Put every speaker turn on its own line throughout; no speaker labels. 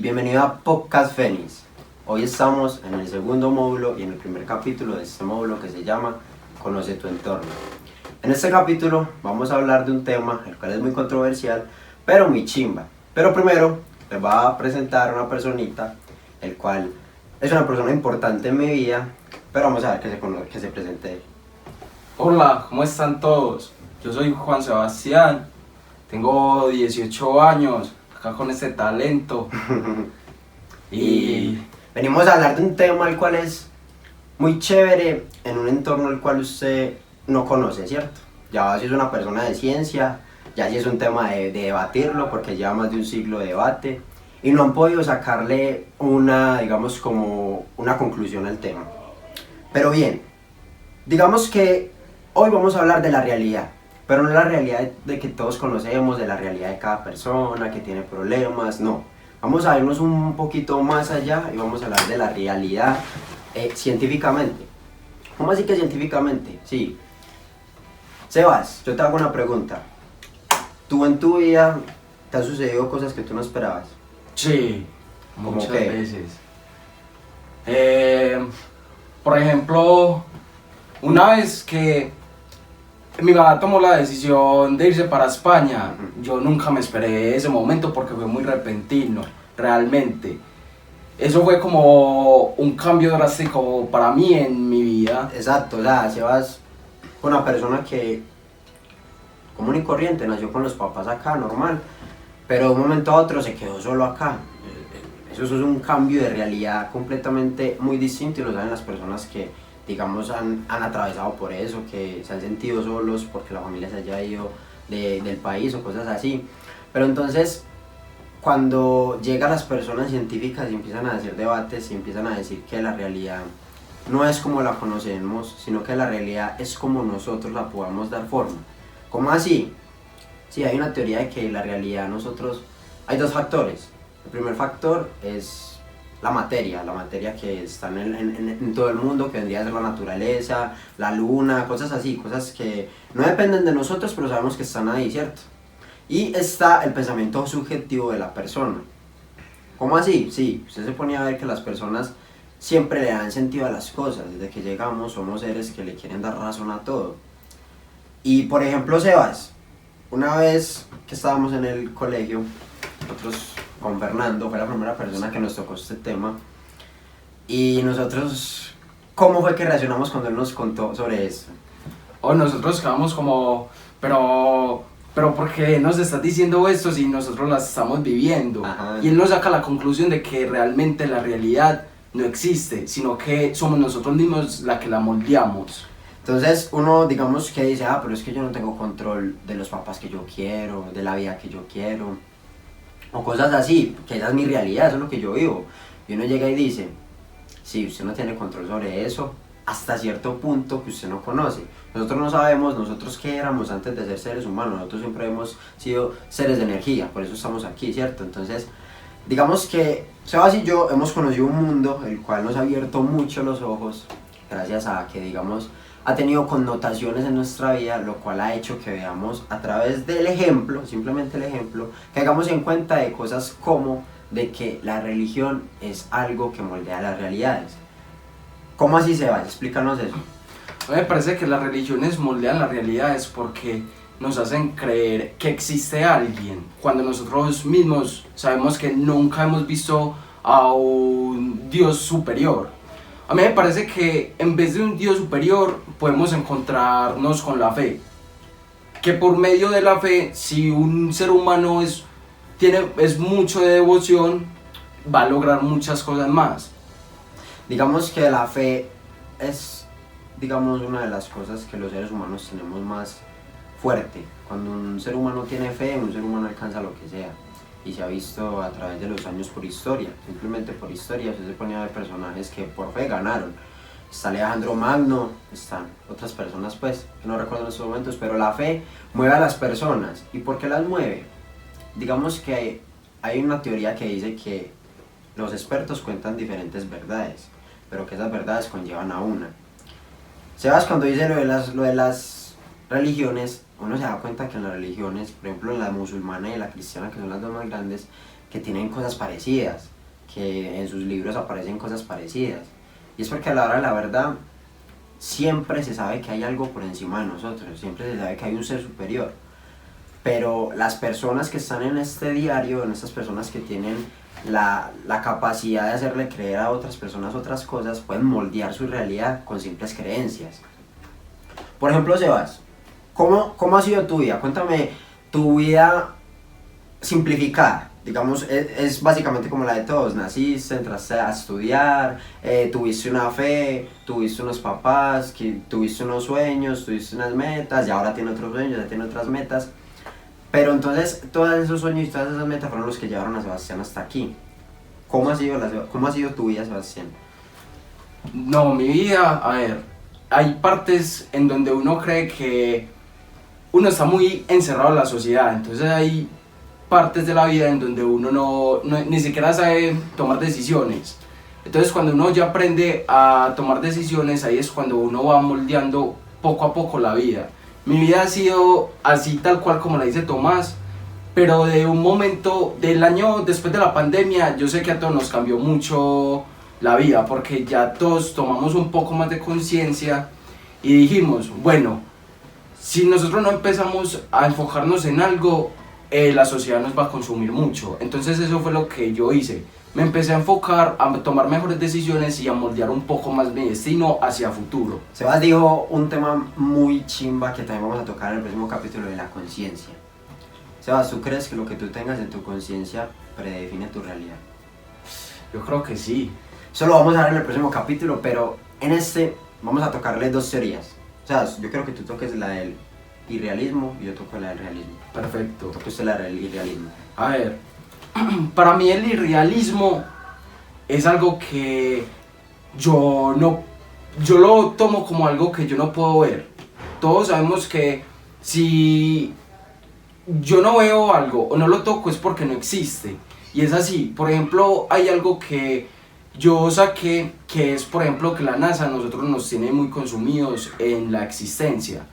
bienvenido a Podcast Fénix. Hoy estamos en el segundo módulo y en el primer capítulo de este módulo que se llama Conoce tu entorno. En este capítulo vamos a hablar de un tema el cual es muy controversial, pero muy chimba. Pero primero les voy a presentar a una personita, el cual es una persona importante en mi vida, pero vamos a ver que se presente él.
Hola, ¿cómo están todos? Yo soy Juan Sebastián, tengo 18 años, acá con este talento.
Y venimos a hablar de un tema el cual es muy chévere en un entorno el cual usted no conoce, ¿cierto? Ya si es una persona de ciencia, ya si es un tema de debatirlo porque lleva más de un siglo de debate y no han podido sacarle una, digamos, como una conclusión al tema. Pero bien, digamos que hoy vamos a hablar de la realidad, pero no la realidad de que todos conocemos, de la realidad de cada persona que tiene problemas, no. Vamos a irnos un poquito más allá y vamos a hablar de la realidad científicamente. ¿Cómo así que científicamente? Sí. Sebas, yo te hago una pregunta. ¿Tú en tu vida te han sucedido cosas que tú no esperabas?
Sí,
¿Cómo
muchas
qué?
veces. Por ejemplo, una vez que mi mamá tomó la decisión de irse para España, yo nunca me esperé ese momento porque fue muy repentino, realmente. Eso fue como un cambio drástico para mí en mi vida.
Exacto, o sea, Sebas fue una persona que común y corriente, nació con los papás acá, normal, pero de un momento a otro se quedó solo acá. Eso es un cambio de realidad completamente muy distinto y lo saben las personas que, digamos, han atravesado por eso, que se han sentido solos porque la familia se haya ido del país o cosas así. Pero entonces, cuando llegan las personas científicas y empiezan a hacer debates y empiezan a decir que la realidad no es como la conocemos, sino que la realidad es como nosotros la podamos dar forma. ¿Cómo así? Sí, hay una teoría de que la realidad hay dos factores. El primer factor es la materia que está en todo el mundo, que vendría a ser la naturaleza, la luna, cosas así, cosas que no dependen de nosotros, pero sabemos que están ahí, ¿cierto? Y está el pensamiento subjetivo de la persona. ¿Cómo así? Sí, usted se ponía a ver que las personas siempre le dan sentido a las cosas. Desde que llegamos somos seres que le quieren dar razón a todo. Y por ejemplo, Sebas, una vez que estábamos en el colegio, nosotros con Fernando, fue la primera persona que nos tocó este tema, y nosotros, ¿cómo fue que reaccionamos cuando él nos contó sobre esto?
O nosotros quedamos como, pero ¿por qué nos estás diciendo esto si nosotros las estamos viviendo?
Ajá.
Y él nos saca la conclusión de que realmente la realidad no existe, sino que somos nosotros mismos la que la moldeamos.
Entonces uno, digamos que dice, pero es que yo no tengo control de los papás que yo quiero, de la vida que yo quiero, o cosas así, que esa es mi realidad, eso es lo que yo vivo. Y uno llega y dice, sí, usted no tiene control sobre eso, hasta cierto punto que usted no conoce. Nosotros no sabemos, nosotros qué éramos antes de ser seres humanos, nosotros siempre hemos sido seres de energía, por eso estamos aquí, ¿cierto? Entonces, digamos que Sebas y yo hemos conocido un mundo el cual nos ha abierto mucho los ojos, gracias a que, digamos, ha tenido connotaciones en nuestra vida, lo cual ha hecho que veamos a través del ejemplo, simplemente el ejemplo, que hagamos en cuenta de cosas como de que la religión es algo que moldea las realidades. ¿Cómo así, Sebas? Explícanos eso.
A mí me parece que las religiones moldean las realidades porque nos hacen creer que existe alguien, cuando nosotros mismos sabemos que nunca hemos visto a un Dios superior. A mí me parece que en vez de un Dios superior podemos encontrarnos con la fe, que por medio de la fe, si un ser humano es mucho de devoción, va a lograr muchas cosas más.
Digamos que la fe es, digamos, una de las cosas que los seres humanos tenemos más fuerte. Cuando un ser humano tiene fe, un ser humano alcanza lo que sea. Y se ha visto a través de los años por historia, simplemente por historia, se ponía a ver personajes que por fe ganaron. Está Alejandro Magno, están otras personas pues, que no recuerdo en estos momentos, pero la fe mueve a las personas. ¿Y por qué las mueve? Digamos que hay una teoría que dice que los expertos cuentan diferentes verdades, pero que esas verdades conllevan a una. Sebas, cuando dice lo de las religiones, uno se da cuenta que en las religiones, por ejemplo en la musulmana y en la cristiana, que son las dos más grandes, que tienen cosas parecidas. que en sus libros aparecen cosas parecidas. Y es porque a la hora de la verdad siempre se sabe que hay algo por encima de nosotros, siempre se sabe que hay un ser superior. Pero las personas que están en este diario, en estas personas que tienen la capacidad de hacerle creer a otras personas otras cosas, pueden moldear su realidad con simples creencias. Por ejemplo, Sebas, ¿cómo ha sido tu vida? Cuéntame tu vida simplificada. Digamos, es básicamente como la de todos. Naciste, entraste a estudiar, tuviste una fe, tuviste unos papás, tuviste unos sueños, tuviste unas metas, y ahora tiene otros sueños, ya tiene otras metas. Pero entonces, todos esos sueños y todas esas metas fueron los que llevaron a Sebastián hasta aquí. ¿Cómo ha sido tu vida, Sebastián?
No, mi vida, a ver, hay partes en donde uno cree que uno está muy encerrado en la sociedad, entonces hay partes de la vida en donde uno ni siquiera sabe tomar decisiones. Entonces cuando uno ya aprende a tomar decisiones, ahí es cuando uno va moldeando poco a poco la vida. Mi vida ha sido así tal cual como la dice Tomás, pero de un momento del año después de la pandemia, yo sé que a todos nos cambió mucho la vida, porque ya todos tomamos un poco más de conciencia y dijimos, bueno, si nosotros no empezamos a enfocarnos en algo, la sociedad nos va a consumir mucho. Entonces eso fue lo que yo hice. Me empecé a enfocar a tomar mejores decisiones y a moldear un poco más mi destino hacia futuro.
Sebas dijo un tema muy chimba que también vamos a tocar en el próximo capítulo, de la conciencia. Sebas, ¿tú crees que lo que tú tengas en tu conciencia predefine tu realidad?
Yo creo que sí.
Eso lo vamos a ver en el próximo capítulo, pero en este vamos a tocarle dos teorías. O sea, yo creo que tú toques la del irrealismo y yo toco la del realismo.
Perfecto.
Toque usted la del irrealismo.
A ver, para mí el irrealismo es algo que yo lo tomo como algo que yo no puedo ver. Todos sabemos que si yo no veo algo o no lo toco es porque no existe. Y es así. Por ejemplo, hay algo que yo saqué, que es, por ejemplo, que la NASA a nosotros nos tiene muy consumidos en la existencia.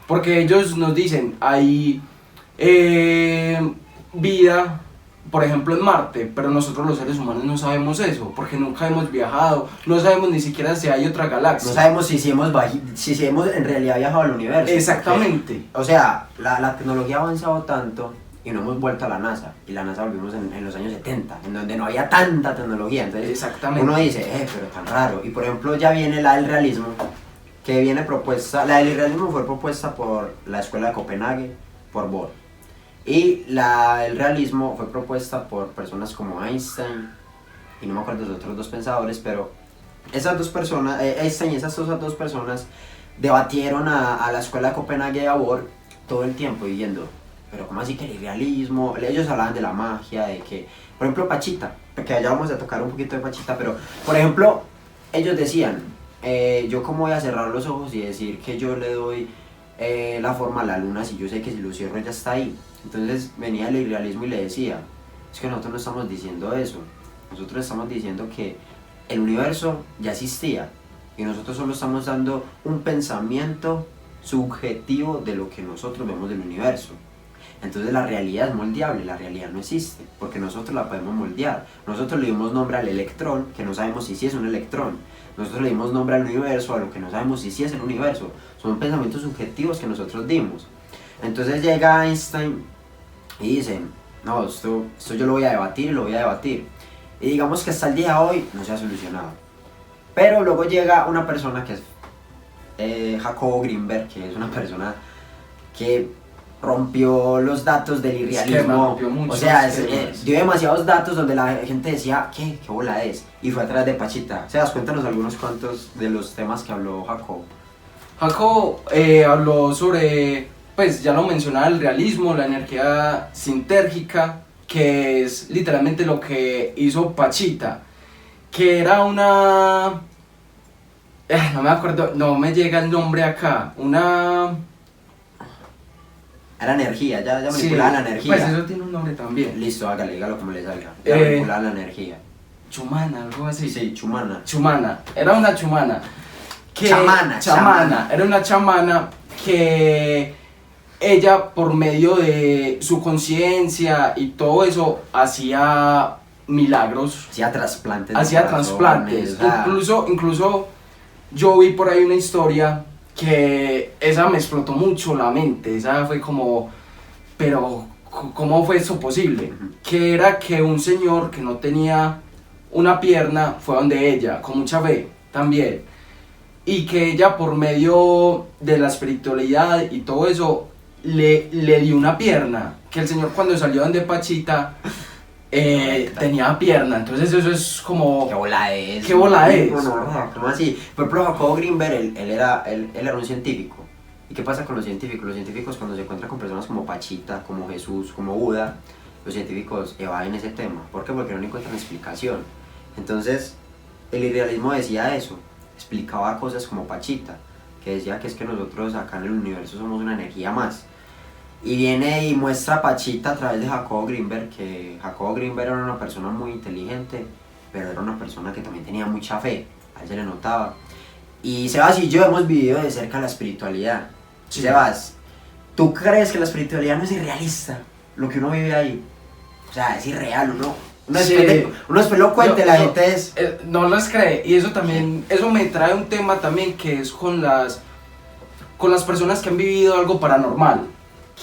Porque ellos nos dicen, hay vida, por ejemplo, en Marte, pero nosotros los seres humanos no sabemos eso, porque nunca hemos viajado, no sabemos ni siquiera si hay otra galaxia.
No sabemos si hemos en realidad viajado al universo.
Exactamente.
Porque, o sea, la tecnología ha avanzado tanto y no hemos vuelto a la NASA. Y la NASA volvimos en los años 70, en donde no había tanta tecnología. Entonces
exactamente,
uno dice, pero tan raro. Y por ejemplo ya viene la del realismo, que viene propuesta, la del irrealismo fue propuesta por la Escuela de Copenhague, por Bohr. Y el realismo fue propuesta por personas como Einstein, y no me acuerdo de los otros dos pensadores, pero esas dos personas, Einstein y esas dos personas, debatieron a la Escuela de Copenhague y a Bohr todo el tiempo diciendo, pero ¿cómo así que el irrealismo? Ellos hablaban de la magia, de que, por ejemplo, Pachita, porque allá vamos a tocar un poquito de Pachita, pero, por ejemplo, ellos decían, yo cómo voy a cerrar los ojos y decir que yo le doy la forma a la luna si yo sé que si lo cierro ya está ahí. Entonces venía el irrealismo y le decía, es que nosotros no estamos diciendo eso, nosotros estamos diciendo que el universo ya existía y nosotros solo estamos dando un pensamiento subjetivo de lo que nosotros vemos del universo. Entonces la realidad es moldeable, la realidad no existe, porque nosotros la podemos moldear. Nosotros le dimos nombre al electrón, que no sabemos si sí es un electrón. Nosotros le dimos nombre al universo, a lo que no sabemos si sí es el universo. Son pensamientos subjetivos que nosotros dimos. Entonces llega Einstein y dice, no, esto yo lo voy a debatir y lo voy a debatir. Y digamos que hasta el día de hoy no se ha solucionado. Pero luego llega una persona que es Jacobo Greenberg, que es una persona que rompió los datos del irrealismo. O sea, dio demasiados datos donde la gente decía, ¿qué bola es? Y fue atrás de Pachita. Sebas, cuéntanos algunos cuantos de los temas que habló Jacobo.
Jacobo habló sobre, pues ya lo mencionaba, el realismo, la energía sintérgica, que es literalmente lo que hizo Pachita, que era una... no me acuerdo, no me llega el nombre acá,
Era energía, ya manipulaba la energía.
Pues eso tiene un nombre también.
Listo, dígalo como le salga. Ya manipulaba la energía.
Chumana, algo así.
Sí, chumana.
Chumana, era una chumana.
Chamana.
Era una chamana que ella, por medio de su conciencia y todo eso, hacía milagros,
hacía trasplantes de
hacía
corazones,
trasplantes.
o sea,
Incluso yo vi por ahí una historia que esa me explotó mucho la mente. Esa fue como, pero ¿cómo fue eso posible? Que era que un señor que no tenía una pierna fue donde ella, con mucha fe también, y que ella, por medio de la espiritualidad y todo eso, le dio una pierna, que el señor, cuando salió donde Pachita, tenía pierna. Entonces eso es como...
¿qué bola es?
¿Qué bola es?
No, ¿cómo así? Por ejemplo, Jacobo Greenberg, él era un científico. ¿Y qué pasa con los científicos? Los científicos, cuando se encuentran con personas como Pachita, como Jesús, como Buda, los científicos evaden ese tema. ¿Por qué? Porque no le encuentran explicación. Entonces, el irrealismo decía eso, explicaba cosas como Pachita, que decía que es que nosotros acá en el universo somos una energía más. Y viene y muestra a Pachita a través de Jacobo Greenberg, que Jacobo Greenberg era una persona muy inteligente, pero era una persona que también tenía mucha fe, a él se le notaba. Y Sebas y yo hemos vivido de cerca la espiritualidad.
Sí.
Sebas, ¿tú crees que la espiritualidad no es irrealista? Lo que uno vive ahí. O sea, es irreal, uno
Sí.
después lo cuenta y la gente es...
no las cree. Y eso también, eso me trae un tema también, que es con las personas que han vivido algo paranormal,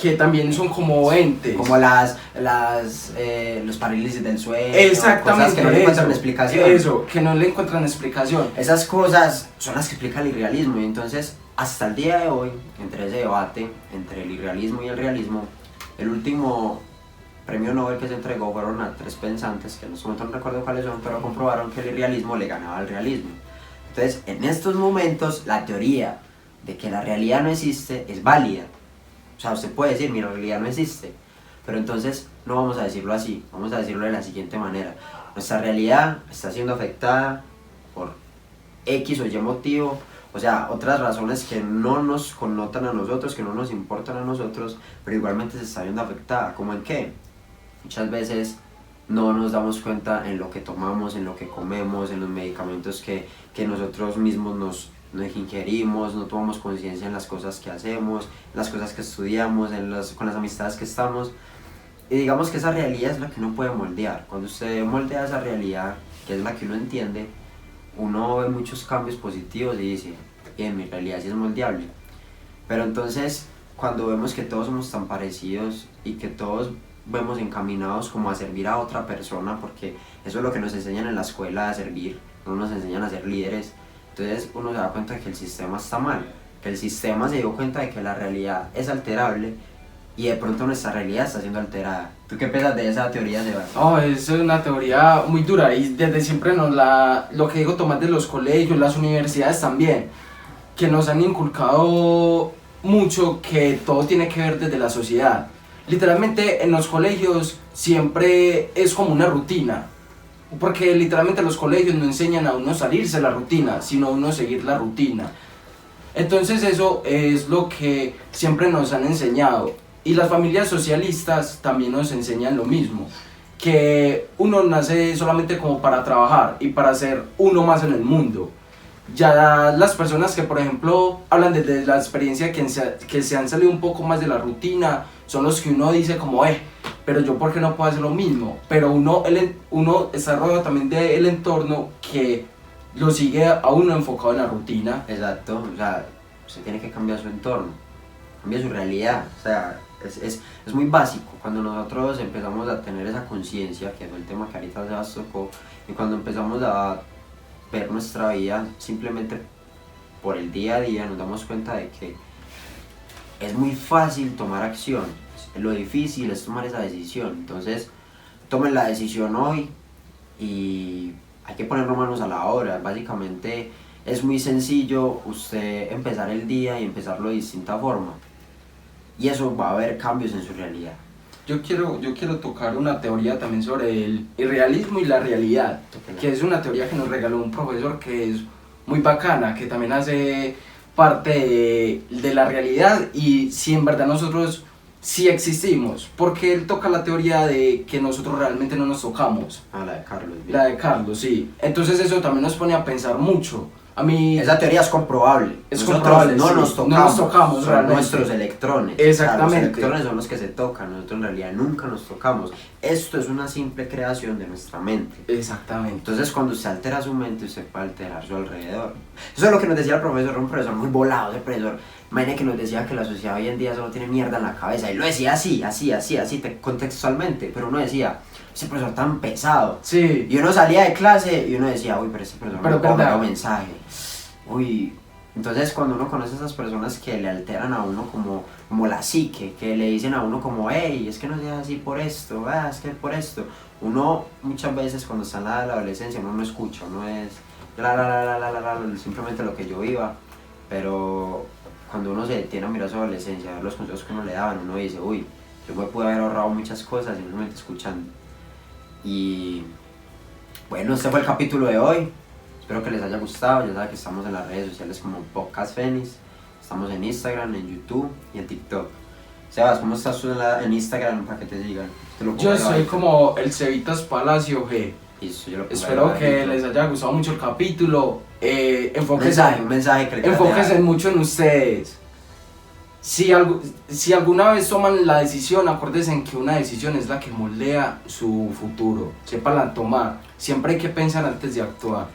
que también son como entes.
Como los parálisis del sueño.
Exactamente.
Cosas que no le encuentran explicación.
Eso, que no le encuentran explicación.
Esas cosas son las que explica el irrealismo. Y entonces, hasta el día de hoy, entre ese debate entre el irrealismo y el realismo, el último premio Nobel que se entregó fueron a 3 pensantes, que en este momento no recuerdo cuáles son, pero comprobaron que el irrealismo le ganaba al realismo. Entonces, en estos momentos, la teoría de que la realidad no existe es válida. O sea, usted puede decir, mi realidad no existe, pero entonces no vamos a decirlo así, vamos a decirlo de la siguiente manera. Nuestra realidad está siendo afectada por X o Y motivo, o sea, otras razones que no nos connotan a nosotros, que no nos importan a nosotros, pero igualmente se está viendo afectada. ¿Cómo en qué? Muchas veces no nos damos cuenta en lo que tomamos, en lo que comemos, en los medicamentos que nosotros mismos nos ingerimos, no tomamos conciencia en las cosas que hacemos, en las cosas que estudiamos, con las amistades que estamos. Y digamos que esa realidad es la que uno puede moldear. Cuando usted moldea esa realidad, que es la que uno entiende, uno ve muchos cambios positivos y dice, bien, mi realidad sí es moldeable. Pero entonces, cuando vemos que todos somos tan parecidos y que todos vemos encaminados como a servir a otra persona, porque eso es lo que nos enseñan en la escuela, a servir, no nos enseñan a ser líderes. Entonces uno se da cuenta de que el sistema está mal, que el sistema se dio cuenta de que la realidad es alterable y de pronto nuestra realidad está siendo alterada. ¿Tú qué piensas de esa teoría, Sebastián?
Oh, eso es una teoría muy dura, y desde siempre lo que digo Tomás, de los colegios, las universidades también, que nos han inculcado mucho que todo tiene que ver desde la sociedad. Literalmente en los colegios siempre es como una rutina, porque literalmente los colegios no enseñan a uno salirse de la rutina, sino a uno seguir la rutina. Entonces eso es lo que siempre nos han enseñado. Y las familias socialistas también nos enseñan lo mismo, que uno nace solamente como para trabajar y para ser uno más en el mundo. Ya las personas que, por ejemplo, hablan desde la experiencia que se han salido un poco más de la rutina, son los que uno dice como, pero yo por qué no puedo hacer lo mismo. Pero uno está rodeado también del entorno que lo sigue a uno enfocado en la rutina.
Exacto, o sea, usted tiene que cambiar su entorno, cambia su realidad, o sea, es muy básico. Cuando nosotros empezamos a tener esa conciencia, que fue el tema que ahorita se nos tocó, y cuando empezamos a ver nuestra vida simplemente por el día a día, nos damos cuenta de que es muy fácil tomar acción, lo difícil es tomar esa decisión. Entonces tomen la decisión hoy y hay que ponernos manos a la obra. Básicamente es muy sencillo usted empezar el día y empezarlo de distinta forma, y eso va a haber cambios en su realidad.
Yo quiero tocar una teoría también sobre el irrealismo y la realidad, que es una teoría que nos regaló un profesor que es muy bacana, que también hace parte de la realidad y si en verdad nosotros sí existimos, porque él toca la teoría de que nosotros realmente no nos tocamos.
La de Carlos.
La de Carlos, sí. Entonces eso también nos pone a pensar mucho, A mí
esa teoría es comprobable.
Es
Nosotros
comprobable,
no
sí.
nos tocamos,
No nos tocamos
son
realmente.
nuestros electrones.
Exactamente.
O sea, los electrones son los que se tocan, nosotros en realidad nunca nos tocamos. Esto es una simple creación de nuestra mente.
Exactamente.
Entonces cuando usted altera su mente, usted puede alterar su alrededor. Eso es lo que nos decía el profesor, un profesor muy volado, ese profesor. Imagínate que nos decía que la sociedad hoy en día solo tiene mierda en la cabeza. Y lo decía así, contextualmente. Pero uno decía, ese profesor tan pesado.
Sí.
Y uno salía de clase y uno decía, uy, pero este profesor
Pero
me
verdad.
un mensaje. Uy, entonces cuando uno conoce a esas personas que le alteran a uno como la psique, que le dicen a uno como, hey, es que no seas así por esto, es que por esto. Uno muchas veces cuando está en la adolescencia uno no escucha, uno es simplemente lo que yo iba. Pero cuando uno se detiene a mirar su adolescencia, a ver los consejos que uno le daban, uno dice, uy, yo me pude haber ahorrado muchas cosas simplemente escuchando. Y bueno, este fue el capítulo de hoy. Espero que les haya gustado. Ya saben que estamos en las redes sociales como Podcast Fénix. Estamos en Instagram, en YouTube y en TikTok. Sebas, ¿cómo estás tú en Instagram para que te sigan?
Yo soy como el Cevitas Palacio G.
Listo, yo lo pongo
Espero
ahí
que
adentro.
les haya gustado mucho el capítulo.
Un mensaje que le quieras
Enfóquense
dejar.
mucho en ustedes. Si alguna vez toman la decisión, acuérdense en que una decisión es la que moldea su futuro. Sépanla tomar. Siempre hay que pensar antes de actuar.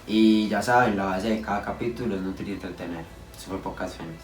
Y ya saben, la base de cada capítulo es nutrir y entretener. Eso fue Podcast Fénix.